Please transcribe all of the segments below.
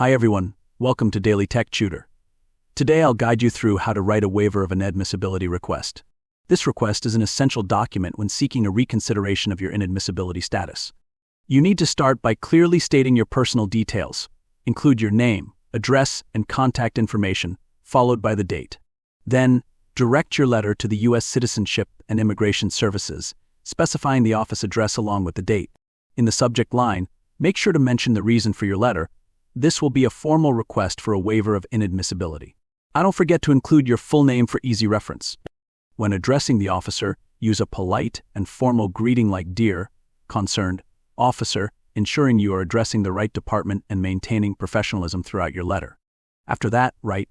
Hi everyone, welcome to Daily Tech Tutor. Today I'll guide you through how to write a waiver of inadmissibility request. This request is an essential document when seeking a reconsideration of your inadmissibility status. You need to start by clearly stating your personal details. Include your name, address, and contact information, followed by the date. Then, direct your letter to the U.S. Citizenship and Immigration Services, specifying the office address along with the date. In the subject line, make sure to mention the reason for your letter. This will be a formal request for a waiver of inadmissibility. Don't forget to include your full name for easy reference. When addressing the officer, use a polite and formal greeting like "Dear, concerned officer," ensuring you are addressing the right department and maintaining professionalism throughout your letter. After that, write,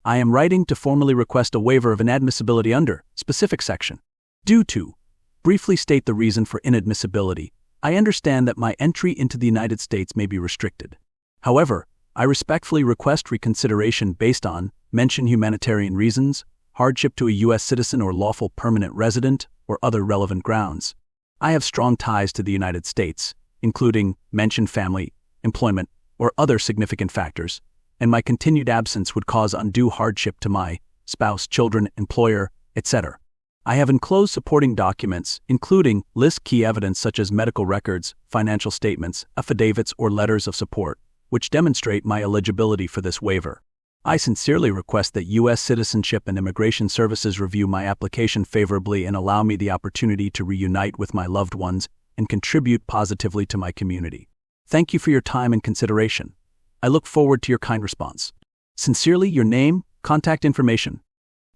"I am writing to formally request a waiver of inadmissibility under specific section. Due to," briefly state the reason for inadmissibility. "I understand that my entry into the United States may be restricted. However, I respectfully request reconsideration based on," mention humanitarian reasons, hardship to a U.S. citizen or lawful permanent resident, or other relevant grounds. "I have strong ties to the United States, including," mention family, employment, or other significant factors, "and my continued absence would cause undue hardship to my spouse, children, employer, etc. I have enclosed supporting documents, including list key evidence such as medical records, financial statements, affidavits, or letters of support, which demonstrate my eligibility for this waiver. I sincerely request that U.S. Citizenship and Immigration Services review my application favorably and allow me the opportunity to reunite with my loved ones and contribute positively to my community. Thank you for your time and consideration. I look forward to your kind response. Sincerely, your name, contact information."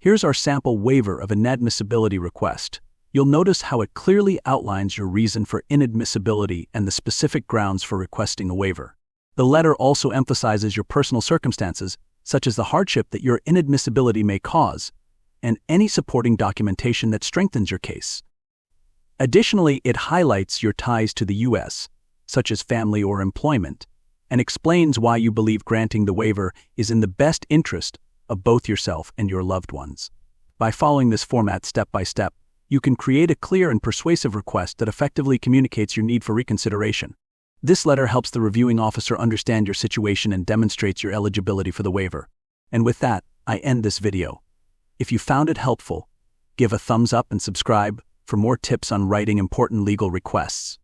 Here's our sample waiver of inadmissibility request. You'll notice how it clearly outlines your reason for inadmissibility and the specific grounds for requesting a waiver. The letter also emphasizes your personal circumstances, such as the hardship that your inadmissibility may cause, and any supporting documentation that strengthens your case. Additionally, it highlights your ties to the U.S., such as family or employment, and explains why you believe granting the waiver is in the best interest of both yourself and your loved ones. By following this format step by step, you can create a clear and persuasive request that effectively communicates your need for reconsideration. This letter helps the reviewing officer understand your situation and demonstrates your eligibility for the waiver. And with that, I end this video. If you found it helpful, give a thumbs up and subscribe for more tips on writing important legal requests.